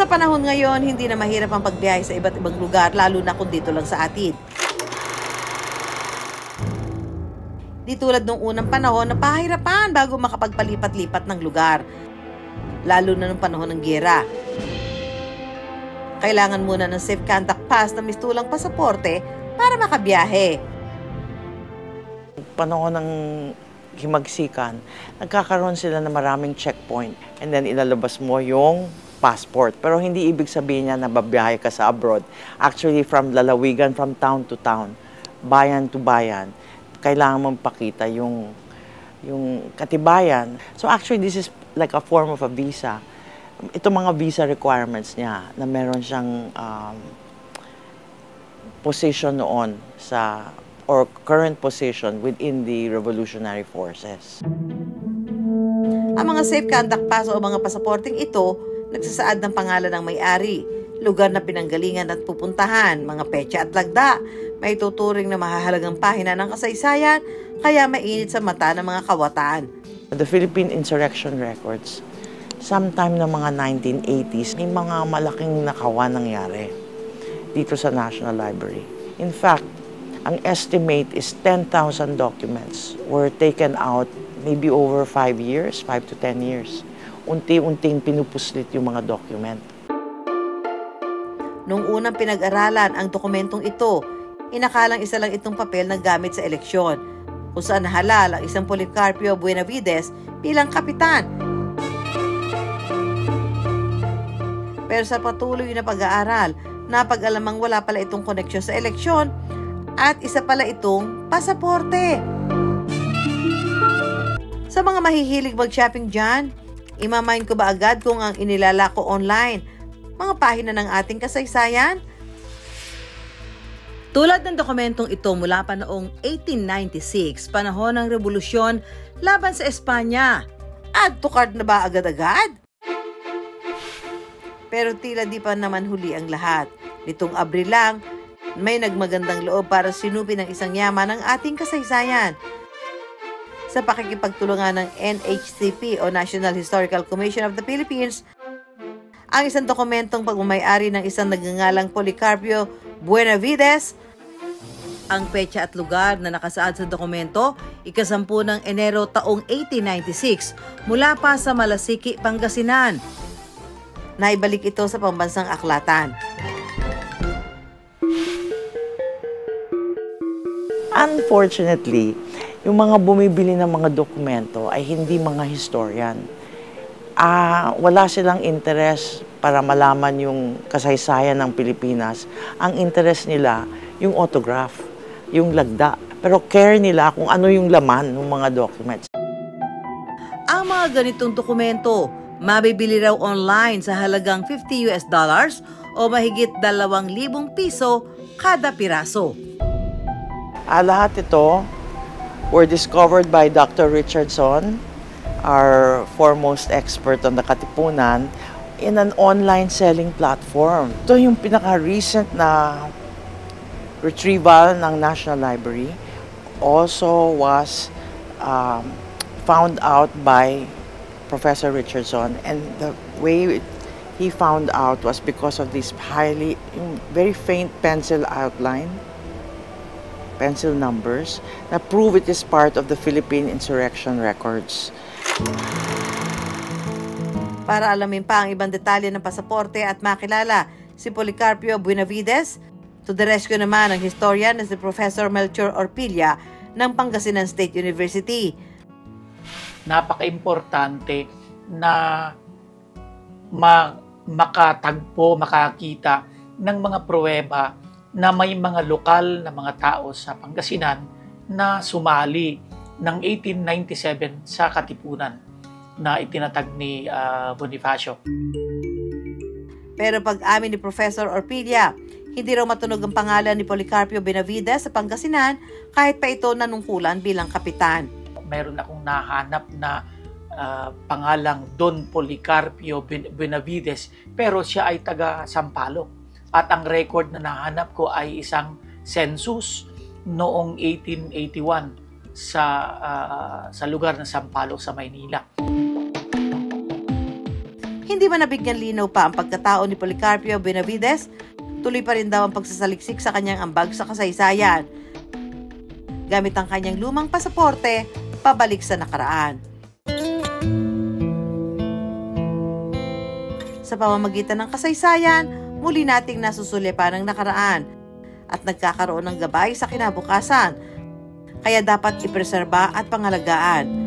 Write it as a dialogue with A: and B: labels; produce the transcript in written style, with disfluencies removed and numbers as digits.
A: Sa panahon ngayon, hindi na mahirap ang pagbiyahe sa iba't ibang lugar, lalo na kung dito lang sa atin. Di tulad nung unang panahon na pahirapan bago makapagpalipat-lipat ng lugar, lalo na nung panahon ng giyera. Kailangan muna ng safe conduct pass na mistulang pasaporte para makabiyahe.
B: Panahon ng himagsikan, nagkakaroon sila ng maraming checkpoint and then ilalabas mo yung passport. Pero hindi ibig sabihin niya na babiyahe ka sa abroad. Actually, from lalawigan, from town to town, bayan to bayan, kailangan mong pakita yung katibayan. So actually, this is like a form of a visa. Ito mga visa requirements niya na meron siyang position noon sa or current position within the revolutionary forces.
A: Ang mga safe conduct pass o mga pasaporteng ito nagsasaad ng pangalan ng may-ari, lugar na pinanggalingan at pupuntahan, mga petsa at lagda. May tuturing na mahahalagang pahina ng kasaysayan, kaya mainit sa mata ng mga kawatan.
B: The Philippine Insurrection Records, sometime ng mga 1980s, may mga malaking nakawan nangyari dito sa National Library. In fact, ang estimate is 10,000 documents were taken out maybe over 5 years, 5 to 10 years. Unti-unting pinupuslit yung mga document.
A: Nung unang pinag-aralan ang dokumentong ito, inakalang isa lang itong papel na gamit sa eleksyon, kung saan nahalal ang isang Policarpio Buenavides bilang kapitan. Pero sa patuloy na pag-aaral, napag-alamang wala pala itong koneksyon sa eleksyon at isa pala itong pasaporte. Sa mga mahihilig mag-shopping dyan, imamain ko ba agad kung ang inilala ko online, mga pahina ng ating kasaysayan? Tulad ng dokumentong ito mula pa noong 1896, panahon ng revolusyon laban sa Espanya. Add to cart na ba agad-agad? Pero tila di pa naman huli ang lahat. Nitong Abril lang, may nagmagandang loob para sinupin ang isang yaman ng ating kasaysayan. Sa pakikipagtulungan ng NHCP o National Historical Commission of the Philippines, ang isang dokumentong pagmamayari ng isang nagngangalang Policarpio Buenavides. Ang petsa at lugar na nakasaad sa dokumento, ika-10 ng Enero taong 1896, mula pa sa Malasiki, Pangasinan. Naibalik ito sa pambansang aklatan.
B: Unfortunately, yung mga bumibili ng mga dokumento ay hindi mga historian. Wala silang interest para malaman yung kasaysayan ng Pilipinas. Ang interest nila, yung autograph, yung lagda. Pero care nila kung ano yung laman ng mga documents.
A: Ang mga ganitong dokumento, mabibili raw online sa halagang $50 o mahigit 2,000 piso kada piraso.
B: Lahat ito were discovered by Dr. Richardson, our foremost expert on the Katipunan, in an online selling platform. Ito yung pinaka-recent na retrieval ng National Library. Also was found out by Professor Richardson, and the way he found out was because of this very faint pencil outline, pencil numbers, na prove it is part of the Philippine Insurrection Records.
A: Para alamin pa ang ibang detalye ng pasaporte at makilala si Policarpio Buenavides, to the rescue naman ang historian na si Professor Melchor Orpilla ng Pangasinan State University.
C: Napaka-importante na makakita ng mga pruweba na may mga lokal na mga tao sa Pangasinan na sumali ng 1897 sa Katipunan na itinatag ni Bonifacio.
A: Pero pag-amin ni Professor Orpilla, hindi raw matunog ang pangalan ni Policarpio Benavides sa Pangasinan kahit pa ito nanungkulan bilang kapitan.
C: Meron akong nahanap na pangalang Don Policarpio Benavides, pero siya ay taga Sampaloc. At ang record na nahanap ko ay isang census noong 1881 sa lugar ng Sampaloc sa Maynila.
A: Hindi man nabigyan linaw pa ang pagkatao ni Policarpio Benavides, tuloy pa rin daw ang pagsasaliksik sa kanyang ambag sa kasaysayan, gamit ang kanyang lumang pasaporte pabalik sa nakaraan. Sa pamamagitan ng kasaysayan, muli nating nasusulipan ang nakaraan at nagkakaroon ng gabay sa kinabukasan. Kaya dapat ipreserba at pangalagaan.